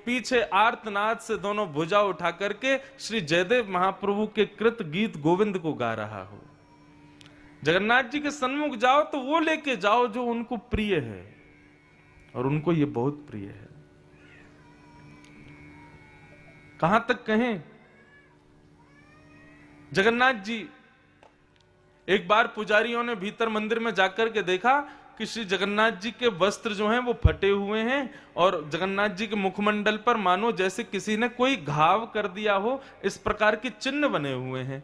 पीछे आर्तनाद से दोनों भुजा उठा करके श्री जयदेव महाप्रभु के कृत गीत गोविंद को गा रहा हो। जगन्नाथ जी के सन्मुख जाओ तो वो लेके जाओ जो उनको प्रिय है, और उनको ये बहुत प्रिय है। कहां तक कहें, जगन्नाथ जी, एक बार पुजारियों ने भीतर मंदिर में जाकर के देखा कि श्री जगन्नाथ जी के वस्त्र जो हैं वो फटे हुए हैं और जगन्नाथ जी के मुखमंडल पर मानो जैसे किसी ने कोई घाव कर दिया हो, इस प्रकार के चिन्ह बने हुए हैं।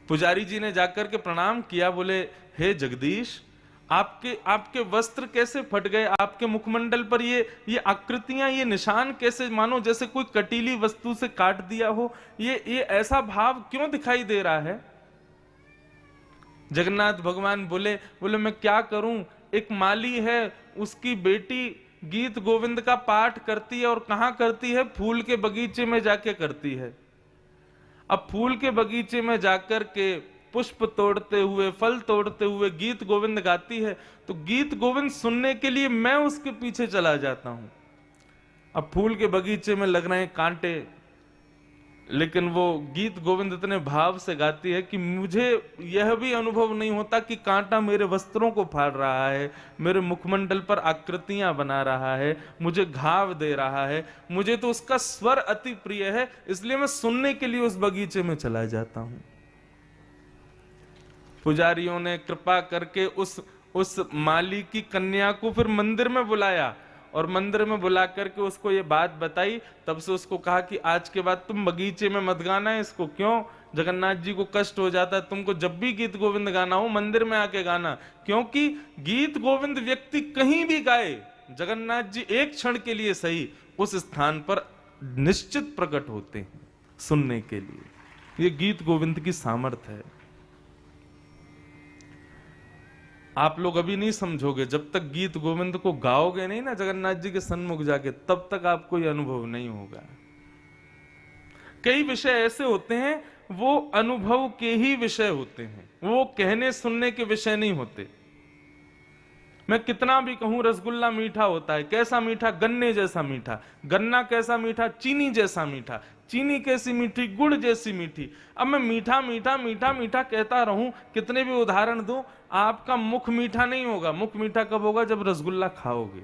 पुजारी जी ने जाकर के प्रणाम किया, बोले हे जगदीश, आपके वस्त्र कैसे फट गए, आपके मुखमंडल पर ये आकृतियां, ये निशान कैसे, मानो जैसे कोई कटीली वस्तु से काट दिया हो, ये ऐसा भाव क्यों दिखाई दे रहा है? जगन्नाथ भगवान बोले मैं क्या करूं, एक माली है, उसकी बेटी गीत गोविंद का पाठ करती है, और कहां करती है? फूल के बगीचे में जाके करती है। अब फूल के बगीचे में जाकर के पुष्प तोड़ते हुए, फल तोड़ते हुए गीत गोविंद गाती है, तो गीत गोविंद सुनने के लिए मैं उसके पीछे चला जाता हूं। अब फूल के बगीचे में लग रहे हैं कांटे, लेकिन वो गीत गोविंद इतने भाव से गाती है कि मुझे यह भी अनुभव नहीं होता कि कांटा मेरे वस्त्रों को फाड़ रहा है, मेरे मुखमंडल पर आकृतियां बना रहा है, मुझे घाव दे रहा है। मुझे तो उसका स्वर अति प्रिय है, इसलिए मैं सुनने के लिए उस बगीचे में चला जाता हूं। पुजारियों ने कृपा करके उस माली की कन्या को फिर मंदिर में बुलाया, और मंदिर में बुला करके उसको ये बात बताई। तब से उसको कहा कि आज के बाद तुम बगीचे में मत गाना है इसको। क्यों? जगन्नाथ जी को कष्ट हो जाता है। तुमको जब भी गीत गोविंद गाना हो मंदिर में आके गाना, क्योंकि गीत गोविंद व्यक्ति कहीं भी गाए, जगन्नाथ जी एक क्षण के लिए सही उस स्थान पर निश्चित प्रकट होते हैं सुनने के लिए। ये गीत गोविंद की सामर्थ्य है। आप लोग अभी नहीं समझोगे, जब तक गीत गोविंद को गाओगे नहीं ना जगन्नाथ जी के सन्मुख जाके, तब तक आपको यह अनुभव नहीं होगा। कई विषय ऐसे होते हैं वो अनुभव के ही विषय होते हैं, वो कहने सुनने के विषय नहीं होते। मैं कितना भी कहूं रसगुल्ला मीठा होता है, कैसा मीठा? गन्ने जैसा मीठा। गन्ना कैसा मीठा? चीनी जैसा मीठा। चीनी कैसी मीठी? गुड़ जैसी मीठी। अब मैं मीठा मीठा मीठा मीठा कहता रहूं, कितने भी उदाहरण दूं, आपका मुख मीठा नहीं होगा। मुख मीठा कब होगा? जब रसगुल्ला खाओगे।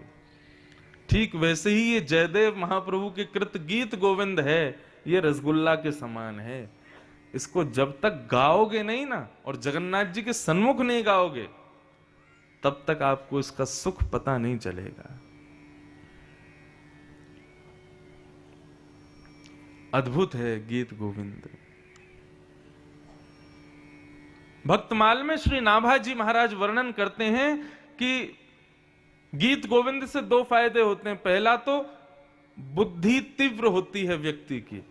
ठीक वैसे ही ये जयदेव महाप्रभु के कृत गीत गोविंद है, ये रसगुल्ला के समान है। इसको जब तक गाओगे नहीं ना, और जगन्नाथ जी के सन्मुख नहीं गाओगे, तब तक आपको इसका सुख पता नहीं चलेगा। अद्भुत है गीत गोविंद। भक्तमाल में श्री नाभाजी महाराज वर्णन करते हैं कि गीत गोविंद से दो फायदे होते हैं। पहला तो बुद्धि तीव्र होती है व्यक्ति की,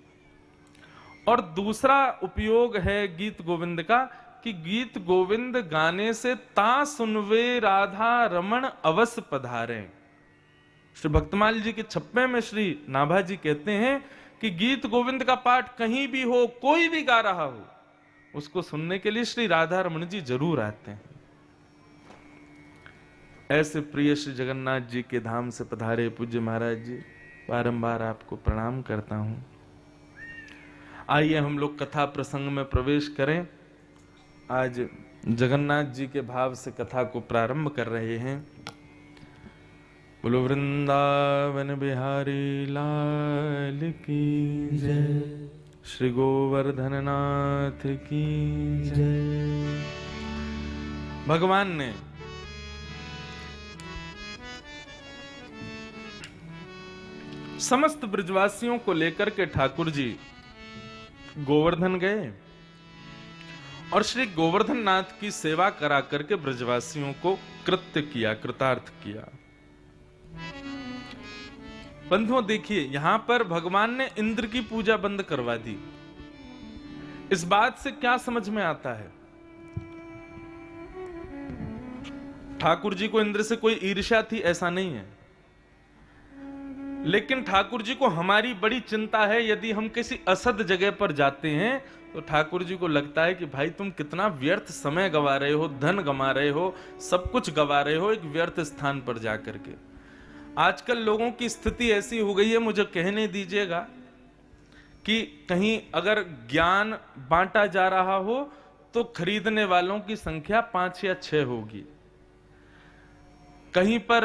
और दूसरा उपयोग है गीत गोविंद का कि गीत गोविंद गाने से ता सुनवे राधा रमण अवस पधारे। श्री भक्तमाल जी के छप्पे में श्री नाभाजी कहते हैं कि गीत गोविंद का पाठ कहीं भी हो, कोई भी गा रहा हो, उसको सुनने के लिए श्री राधा रमण जी जरूर आते हैं। ऐसे प्रिय श्री जगन्नाथ जी के धाम से पधारे पूज्य महाराज जी, बारंबार आपको प्रणाम करता हूं। आइए हम लोग कथा प्रसंग में प्रवेश करें। आज जगन्नाथ जी के भाव से कथा को प्रारंभ कर रहे हैं। बोलो वृंदावन बिहारी लाल की जय, श्री गोवर्धन नाथ की जय। भगवान ने समस्त ब्रजवासियों को लेकर के ठाकुर जी गोवर्धन गए, और श्री गोवर्धन नाथ की सेवा करा करके ब्रजवासियों को कृत्य किया, कृतार्थ किया। बंधुओं देखिए, यहां पर भगवान ने इंद्र की पूजा बंद करवा दी। इस बात से क्या समझ में आता है? ठाकुर जी को इंद्र से कोई ईर्ष्या थी, ऐसा नहीं है। लेकिन ठाकुर जी को हमारी बड़ी चिंता है। यदि हम किसी असद जगह पर जाते हैं तो ठाकुर जी को लगता है कि भाई तुम कितना व्यर्थ समय गवा रहे हो, धन गवा रहे हो, सब कुछ गवा रहे हो एक व्यर्थ स्थान पर जाकर के। आजकल लोगों की स्थिति ऐसी हो गई है, मुझे कहने दीजिएगा, कि कहीं अगर ज्ञान बांटा जा रहा हो तो खरीदने वालों की संख्या 5 या 6 होगी। कहीं पर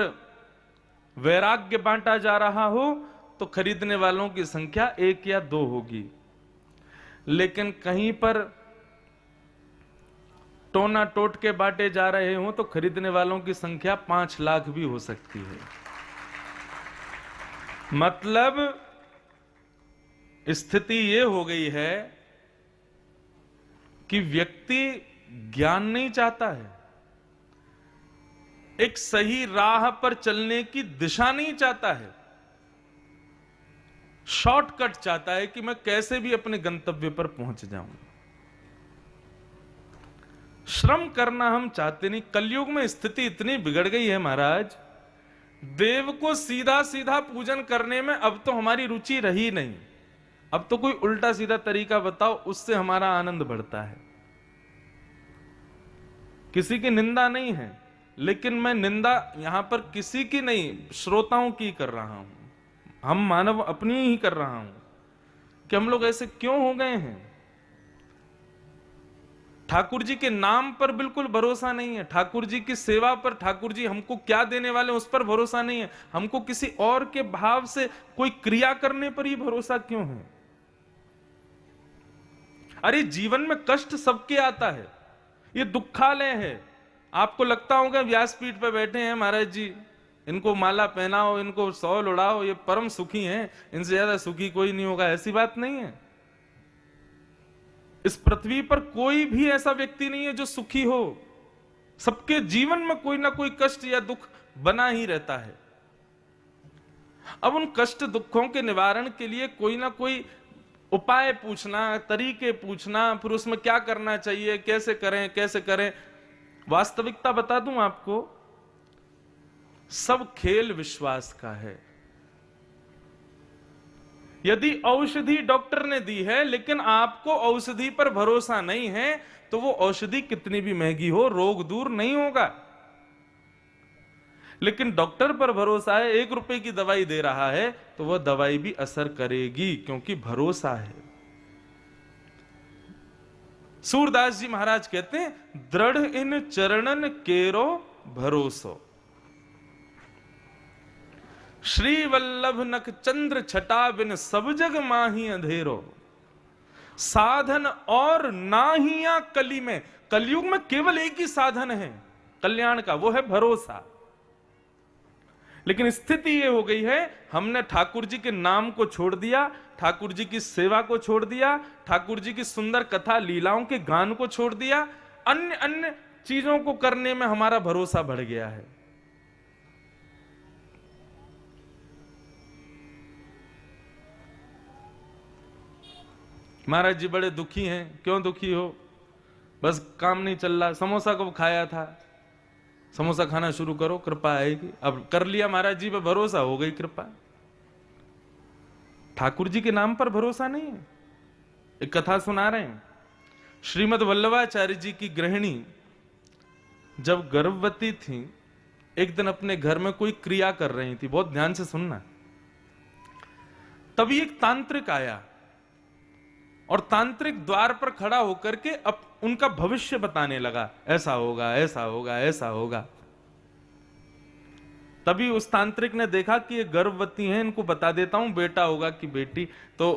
वैराग्य बांटा जा रहा हो तो खरीदने वालों की संख्या 1 या 2 होगी। लेकिन कहीं पर टोना टोट के बांटे जा रहे हो तो खरीदने वालों की संख्या 5 लाख भी हो सकती है। मतलब स्थिति यह हो गई है कि व्यक्ति ज्ञान नहीं चाहता है, एक सही राह पर चलने की दिशा नहीं चाहता है, शॉर्टकट चाहता है कि मैं कैसे भी अपने गंतव्य पर पहुंच जाऊं। श्रम करना हम चाहते नहीं। कलयुग में स्थिति इतनी बिगड़ गई है महाराज, देव को सीधा सीधा पूजन करने में अब तो हमारी रुचि रही नहीं। अब तो कोई उल्टा सीधा तरीका बताओ, उससे हमारा आनंद बढ़ता है। किसी की निंदा नहीं है, लेकिन मैं निंदा यहां पर किसी की नहीं, श्रोताओं की कर रहा हूं। हम मानव अपनी ही कर रहा हूं कि हम लोग ऐसे क्यों हो गए हैं। ठाकुर जी के नाम पर बिल्कुल भरोसा नहीं है, ठाकुर जी की सेवा पर, ठाकुर जी हमको क्या देने वाले उस पर भरोसा नहीं है। हमको किसी और के भाव से कोई क्रिया करने पर ही भरोसा क्यों है। अरे जीवन में कष्ट सबके आता है, ये दुखालय है। आपको लगता होगा व्यासपीठ पर बैठे हैं महाराज जी, इनको माला पहनाओ, इनको शॉल उड़ाओ, ये परम सुखी हैं, इनसे ज्यादा सुखी कोई नहीं होगा। ऐसी बात नहीं है। इस पृथ्वी पर कोई भी ऐसा व्यक्ति नहीं है जो सुखी हो। सबके जीवन में कोई ना कोई कष्ट या दुख बना ही रहता है। अब उन कष्ट दुखों के निवारण के लिए कोई ना कोई उपाय पूछना, तरीके पूछना, फिर उसमें क्या करना चाहिए, कैसे करें कैसे करें। वास्तविकता बता दूं आपको, सब खेल विश्वास का है। यदि औषधि डॉक्टर ने दी है लेकिन आपको औषधि पर भरोसा नहीं है, तो वो औषधि कितनी भी महंगी हो, रोग दूर नहीं होगा। लेकिन डॉक्टर पर भरोसा है, 1 रुपए की दवाई दे रहा है तो वह दवाई भी असर करेगी, क्योंकि भरोसा है। सूरदास जी महाराज कहते हैं, दृढ़ इन चरणन केरो भरोसो, श्री वल्लभ नख चंद्र छटा बिन सब जग माही अंधेरो, साधन और नाहिया कली में। कलयुग में केवल एक ही साधन है कल्याण का, वो है भरोसा। लेकिन स्थिति ये हो गई है, हमने ठाकुर जी के नाम को छोड़ दिया, ठाकुर जी की सेवा को छोड़ दिया, ठाकुर जी की सुंदर कथा लीलाओं के गान को छोड़ दिया, अन्य अन्य चीजों को करने में हमारा भरोसा बढ़ गया है। महाराज जी बड़े दुखी हैं। क्यों दुखी हो? बस काम नहीं चल रहा। समोसा कब खाया था, समोसा खाना शुरू करो, कृपा आएगी। अब कर लिया महाराज जी पे भरोसा, हो गई कृपा। ठाकुर जी के नाम पर भरोसा नहीं है। एक कथा सुना रहे हैं, श्रीमद वल्लभाचार्य जी की गृहिणी जब गर्भवती थी, एक दिन अपने घर में कोई क्रिया कर रही थी, बहुत ध्यान से सुनना। तभी एक तांत्रिक आया और तांत्रिक द्वार पर खड़ा होकर के अब उनका भविष्य बताने लगा, ऐसा होगा ऐसा होगा ऐसा होगा। तभी उस तांत्रिक ने देखा कि ये गर्भवती हैं, इनको बता देता हूं बेटा होगा कि बेटी। तो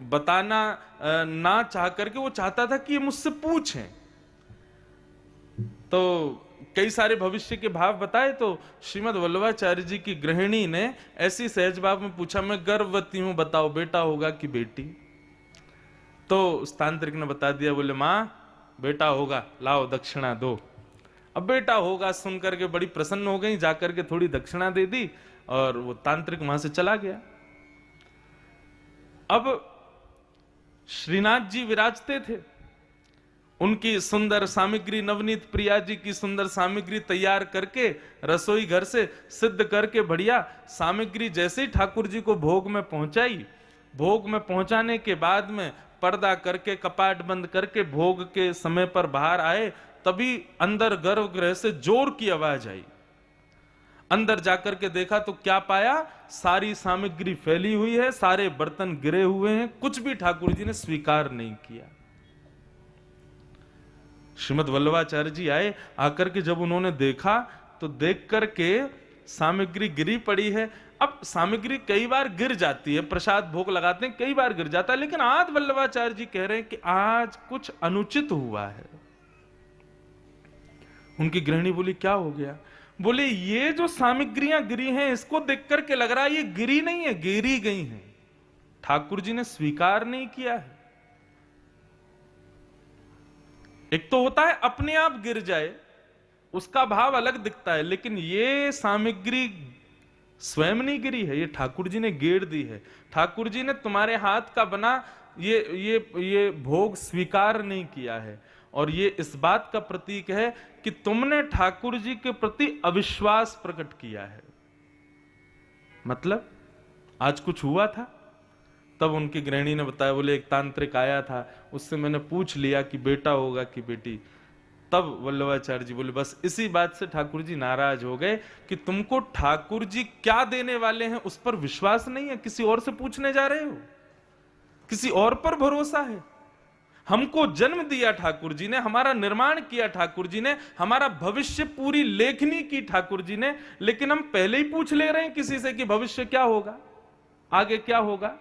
बताना ना चाह करके वो चाहता था कि ये मुझसे पूछें। तो कई सारे भविष्य के भाव बताए, तो श्रीमद वल्लभाचार्य जी की गृहिणी ने ऐसी सहज भाव में पूछा, मैं गर्भवती हूं, बताओ बेटा होगा कि बेटी। तो उस तांत्रिक ने बता दिया, बोले मां बेटा होगा, लाओ दक्षिणा दो। अब बेटा होगा सुन करके बड़ी प्रसन्न हो गई, जाकर के थोड़ी दक्षिणा दे दी और वो तांत्रिक वहां से चला गया। अब श्रीनाथ जी विराजते थे, उनकी सुंदर सामग्री, नवनीत प्रिया जी की सुंदर सामग्री तैयार करके रसोई घर से सिद्ध करके बढ़िया सामग्री जैसे ही ठाकुर जी को भोग में पहुंचाई, भोग में पहुंचाने के बाद में पर्दा करके कपाट बंद करके भोग के समय पर बाहर आए, तभी अंदर गर्भगृह से जोर की आवाज आई। अंदर जाकर के देखा तो क्या पाया, सारी सामग्री फैली हुई है, सारे बर्तन गिरे हुए हैं, कुछ भी ठाकुर जी ने स्वीकार नहीं किया। श्रीमद् वल्लभाचार्य जी आए, आकर के जब उन्होंने देखा तो देख करके सामग्री गिरी पड़ी है। अब सामग्री कई बार गिर जाती है, प्रसाद भोग लगाते हैं, कई बार गिर जाता है, लेकिन आज वल्लभाचार्य जी कह रहे हैं कि आज कुछ अनुचित हुआ है। उनकी गृहिणी बोली क्या हो गया? बोले ये जो सामग्रियां गिरी हैं इसको देख करके लग रहा है ये गिरी नहीं है, गिरी गई हैं, ठाकुर जी ने स्वीकार नहीं किया है। एक तो होता है अपने आप गिर जाए, उसका भाव अलग दिखता है, लेकिन ये सामग्री स्वयं नहीं गिरी है, ये ठाकुर जी ने गेड़ दी है। ठाकुर जी ने तुम्हारे हाथ का बना ये भोग स्वीकार नहीं किया है, और ये इस बात का प्रतीक है कि तुमने ठाकुर जी के प्रति अविश्वास प्रकट किया है। मतलब आज कुछ हुआ था, तब उनकी गृहिणी ने बताया, बोले एक तांत्रिक आया था, उससे मैंने पूछ लिया कि बेटा होगा कि बेटी। तब वल्लभाचार्य जी बोले बस इसी बात से ठाकुर जी नाराज हो गए कि तुमको ठाकुर जी क्या देने वाले हैं उस पर विश्वास नहीं है, किसी और से पूछने जा रहे हो, किसी और पर भरोसा है। हमको जन्म दिया ठाकुर जी ने, हमारा निर्माण किया ठाकुर जी ने, हमारा भविष्य पूरी लेखनी की ठाकुर जी ने, लेकिन हम पहले ही पूछ ले रहे हैं किसी से कि भविष्य क्या होगा, आगे क्या होगा,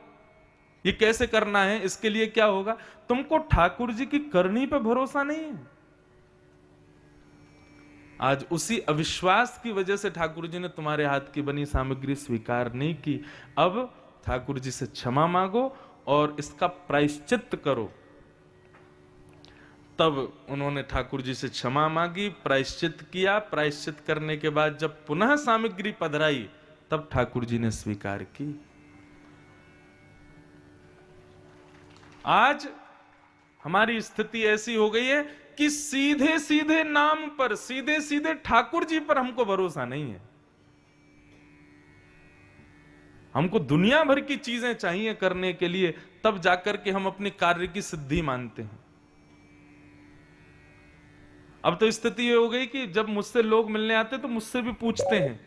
ये कैसे करना है, इसके लिए क्या होगा। तुमको ठाकुर जी की करनी पे भरोसा नहीं है। आज उसी अविश्वास की वजह से ठाकुर जी ने तुम्हारे हाथ की बनी सामग्री स्वीकार नहीं की। अब ठाकुर जी से क्षमा मांगो और इसका प्रायश्चित करो। तब उन्होंने ठाकुर जी से क्षमा मांगी, प्रायश्चित किया। प्रायश्चित करने के बाद जब पुनः सामग्री पधराई तब ठाकुर जी ने स्वीकार की। आज हमारी स्थिति ऐसी हो गई है कि सीधे सीधे नाम पर, सीधे सीधे ठाकुर जी पर हमको भरोसा नहीं है। हमको दुनिया भर की चीजें चाहिए करने के लिए, तब जाकर के हम अपने कार्य की सिद्धि मानते हैं। अब तो स्थिति ये हो गई कि जब मुझसे लोग मिलने आते तो मुझसे भी पूछते हैं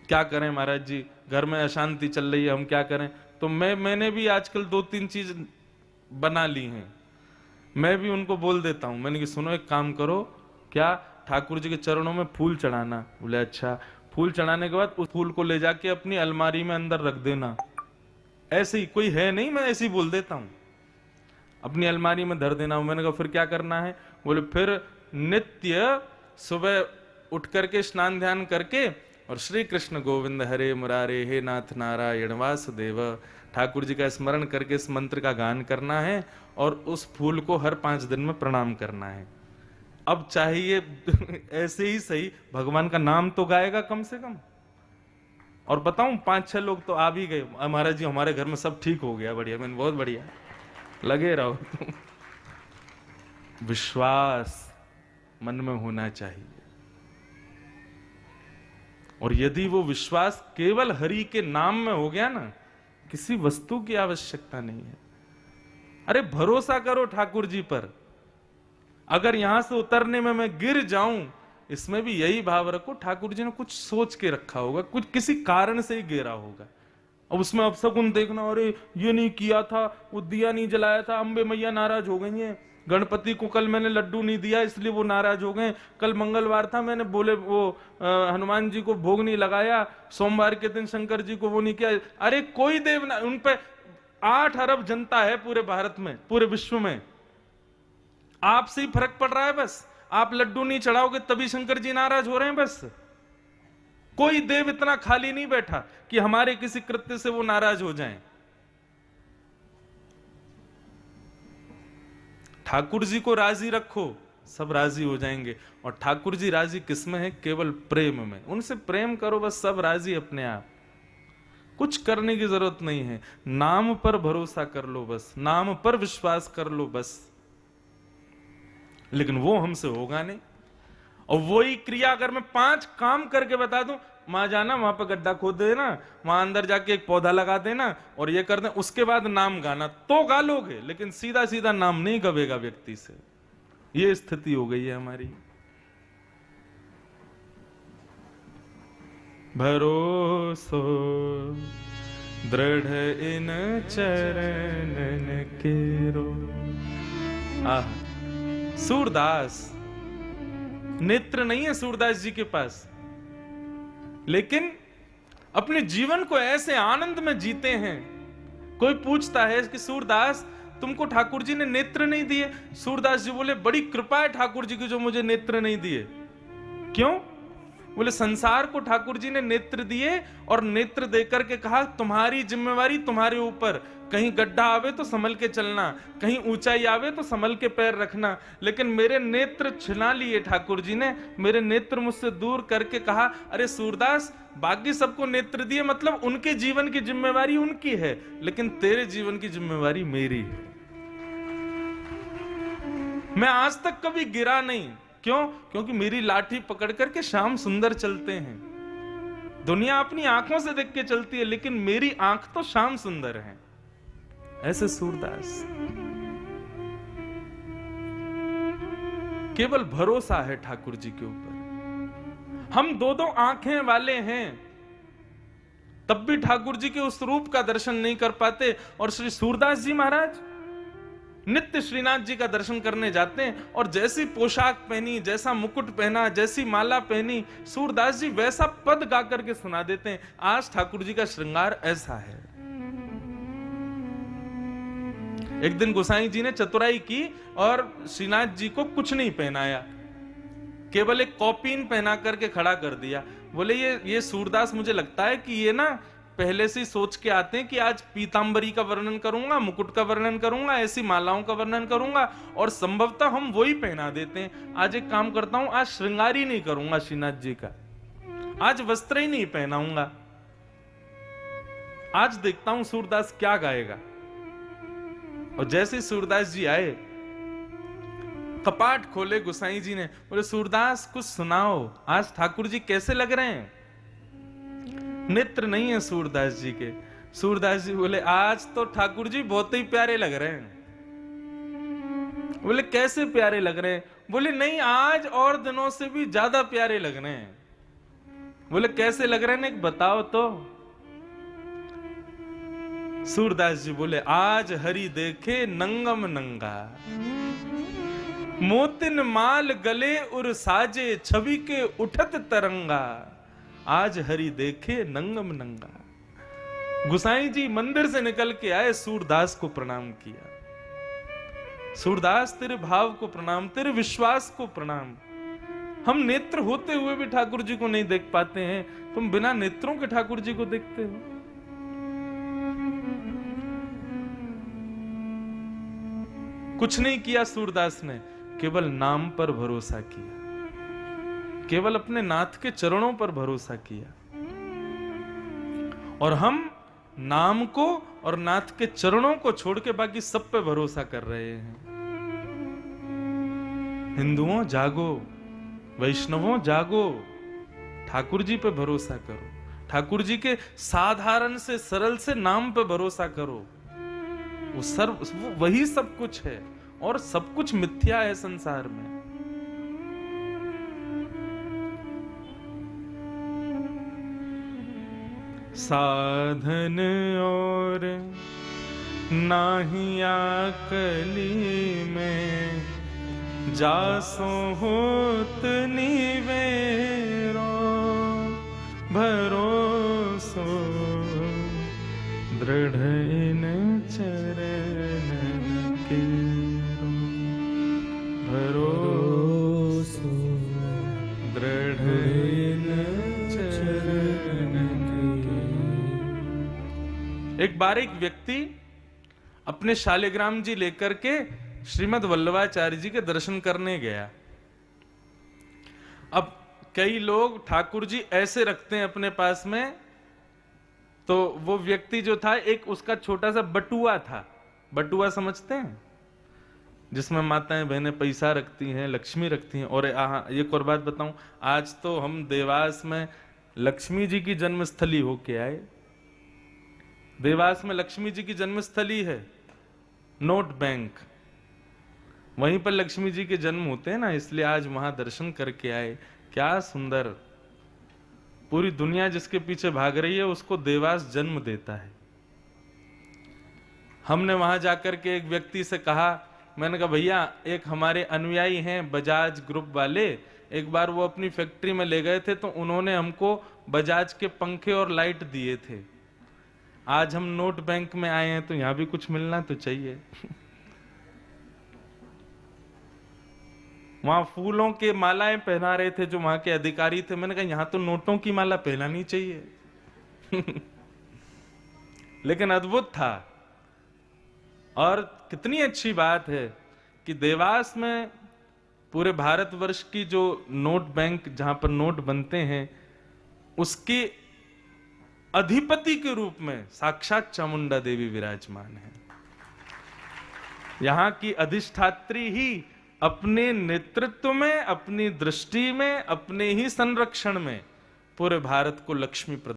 क्या करें महाराज जी, घर में अशांति चल रही है, हम क्या करें। तो मैंने भी आजकल 2-3 चीज बना ली हैं। मैं भी उनको बोल देता हूं, मैंने कि सुनो एक काम करो, क्या ठाकुर जी के चरणों में फूल चढ़ाना। बोले अच्छा। फूल चढ़ाने के बाद उस फूल को ले जाके अपनी अलमारी में अंदर रख देना। ऐसे ही, कोई है नहीं, मैं ऐसे ही बोल देता हूं, अपनी अलमारी में धर देना। मैंने कहा फिर क्या करना है? बोले फिर नित्य सुबह उठ करके स्नान ध्यान करके और श्री कृष्ण गोविंद हरे मुरारे हे नाथ नारायण वासुदेव ठाकुर जी का स्मरण करके इस मंत्र का गान करना है और उस फूल को हर 5 दिन में प्रणाम करना है। अब चाहिए ऐसे ही सही, भगवान का नाम तो गाएगा कम से कम। और बताऊं 5-6 लोग तो आ भी गए, महाराज जी हमारे घर में सब ठीक हो गया, बढ़िया। मैंने बहुत बढ़िया, लगे रहो। विश्वास मन में होना चाहिए, और यदि वो विश्वास केवल हरि के नाम में हो गया ना, किसी वस्तु की आवश्यकता नहीं है। अरे भरोसा करो ठाकुर जी पर। अगर यहां से उतरने में मैं गिर जाऊं, इसमें भी यही भाव रखो ठाकुर जी ने कुछ सोच के रखा होगा, कुछ किसी कारण से ही गिरा होगा। अब उसमें अपशकुन देखना, अरे ये नहीं किया था, वो दिया नहीं जलाया था, अम्बे मैया नाराज हो गई हैं, गणपति को कल मैंने लड्डू नहीं दिया इसलिए वो नाराज हो गए, कल मंगलवार था मैंने बोले वो हनुमान जी को भोग नहीं लगाया, सोमवार के दिन शंकर जी को वो नहीं किया। अरे कोई देव ना, उन पे 8 अरब जनता है पूरे भारत में, पूरे विश्व में, आपसे ही फर्क पड़ रहा है बस। आप लड्डू नहीं चढ़ाओगे तभी शंकर जी नाराज हो रहे हैं बस। कोई देव इतना खाली नहीं बैठा कि हमारे किसी कृत्य से वो नाराज हो जाएं। ठाकुर जी को राजी रखो, सब राजी हो जाएंगे। और ठाकुर जी राजी किसमें है? केवल प्रेम में। उनसे प्रेम करो बस, सब राजी अपने आप। कुछ करने की जरूरत नहीं है, नाम पर भरोसा कर लो बस, नाम पर विश्वास कर लो बस। लेकिन वो हमसे होगा नहीं। और वही क्रिया अगर मैं 5 काम करके बता दूं, वहां जाना, वहां पर गड्ढा खोद देना, वहां अंदर जाके एक पौधा लगा देना और ये कर देना, उसके बाद नाम गाना, तो गा लोगे, लेकिन सीधा सीधा नाम नहीं गवेगा व्यक्ति से। ये स्थिति हो गई है हमारी। भरोसो दृढ़ इन चरणन केरो। सूरदास, नेत्र नहीं है सूरदास जी के पास, लेकिन अपने जीवन को ऐसे आनंद में जीते हैं। कोई पूछता है कि सूरदास तुमको ठाकुर जी ने नेत्र नहीं दिए? सूरदास जी बोले बड़ी कृपा है ठाकुर जी की जो मुझे नेत्र नहीं दिए। क्यों? बोले संसार को ठाकुर जी ने नेत्र दिए और नेत्र देकर के कहा तुम्हारी जिम्मेवारी तुम्हारे ऊपर, कहीं गड्ढा आवे तो संभल के चलना, कहीं ऊंचाई आवे तो संभल के पैर रखना। लेकिन मेरे नेत्र छिना लिए ठाकुर जी ने, मेरे नेत्र मुझसे दूर करके कहा अरे सूरदास बाकी सबको नेत्र दिए, मतलब उनके जीवन की जिम्मेवारी उनकी है, लेकिन तेरे जीवन की जिम्मेवारी मेरी है। मैं आज तक कभी गिरा नहीं। क्यों? क्योंकि मेरी लाठी पकड़ करके श्याम सुंदर चलते हैं। दुनिया अपनी आंखों से देख के चलती है, लेकिन मेरी आंख तो श्याम सुंदर है। ऐसे सूरदास केवल भरोसा है ठाकुर जी के ऊपर। हम दो दो आंखें वाले हैं, तब भी ठाकुर जी के उस रूप का दर्शन नहीं कर पाते। और श्री सूरदास जी महाराज नित्य श्रीनाथ जी का दर्शन करने जाते हैं, और जैसी पोशाक पहनी, जैसा मुकुट पहना, जैसी माला पहनी, सूरदास जी वैसा पद गा करके सुना देते हैं। आज ठाकुर जी का श्रृंगार ऐसा है। एक दिन गोसाई जी ने चतुराई की और श्रीनाथ जी को कुछ नहीं पहनाया, केवल एक कॉपीन पहना करके खड़ा कर दिया। बोले ये सूरदास मुझे लगता है कि ये ना पहले से सोच के आते हैं कि आज पीतांबरी का वर्णन करूंगा, मुकुट का वर्णन करूंगा, ऐसी मालाओं का वर्णन करूंगा, और संभवतः हम वही पहना देते हैं। आज एक काम करता हूं, आज श्रृंगार ही नहीं करूंगा श्रीनाथ जी का, आज वस्त्र ही नहीं पहनाऊंगा, आज देखता हूं सूरदास क्या गाएगा। और जैसे सूरदास जी आए, कपाट खोले गोसाई जी ने, बोले सूरदास कुछ सुनाओ, आज ठाकुर जी कैसे लग रहे हैं? नेत्र नहीं है सूरदास जी के। सूरदास जी बोले आज तो ठाकुर जी बहुत ही प्यारे लग रहे हैं। बोले कैसे प्यारे लग रहे हैं? बोले नहीं, आज और दिनों से भी ज्यादा प्यारे लग रहे हैं। बोले कैसे लग रहे हैं, बताओ तो। सूरदास जी बोले आज हरि देखे नंगम नंगा, मोतिन माल गले उर साजे, छवि के उठत तरंगा, आज हरि देखे नंगम नंगा। गुसाई जी मंदिर से निकल के आए, सूरदास को प्रणाम किया। सूरदास तेरे भाव को प्रणाम, तेरे विश्वास को प्रणाम। हम नेत्र होते हुए भी ठाकुर जी को नहीं देख पाते हैं, तुम बिना नेत्रों के ठाकुर जी को देखते हो। कुछ नहीं किया सूरदास ने, केवल नाम पर भरोसा किया, केवल अपने नाथ के चरणों पर भरोसा किया। और हम नाम को और नाथ के चरणों को छोड़ के बाकी सब पे भरोसा कर रहे हैं। हिंदुओं जागो, वैष्णवों जागो, ठाकुर जी पे भरोसा करो, ठाकुर जी के साधारण से सरल से नाम पे भरोसा करो। वो वही सब कुछ है, और सब कुछ मिथ्या है संसार में। साधन और नाहिया कली में, जासो होत निवेरो, भरोसो दृढ़ इन चरणन केरो, भरोसो दृढ़ इन चरणन। एक बार एक व्यक्ति अपने शालिग्राम जी लेकर के श्रीमद् वल्लभाचार्य जी के दर्शन करने गया। अब कई लोग ठाकुर जी ऐसे रखते हैं अपने पास में, तो वो व्यक्ति जो था, एक उसका छोटा सा बटुआ था। बटुआ समझते हैं, जिसमें माताएं बहनें पैसा रखती हैं, लक्ष्मी रखती हैं। और एक और बात बताऊं, आज तो हम देवास में लक्ष्मी जी की जन्मस्थली होके आए। देवास में लक्ष्मी जी की जन्मस्थली है, नोट बैंक, वहीं पर लक्ष्मी जी के जन्म होते हैं ना, इसलिए आज वहां दर्शन करके आए। क्या सुंदर पूरी दुनिया जिसके पीछे भाग रही है उसको देवास जन्म देता है। हमने वहां जाकर के एक व्यक्ति से कहा, मैंने कहा भैया एक हमारे अनुयायी हैं बजाज ग्रुप वाले, एक बार वो अपनी फैक्ट्री में ले गए थे तो उन्होंने हमको बजाज के पंखे और लाइट दिए थे। आज हम नोट बैंक में आए हैं तो यहां भी कुछ मिलना तो चाहिए। वहां फूलों के मालाएं पहना रहे थे जो वहां के अधिकारी थे, मैंने कहा यहां तो नोटों की माला पहनानी चाहिए। लेकिन अद्भुत था। और कितनी अच्छी बात है कि देवास में पूरे भारतवर्ष की जो नोट बैंक जहां पर नोट बनते हैं उसके अधिपति के रूप में साक्षात चामुंडा देवी विराजमान है। यहां की अधिष्ठात्री ही अपने नेतृत्व में, अपनी दृष्टि में, अपने ही संरक्षण में पूरे भारत को लक्ष्मी प्रदान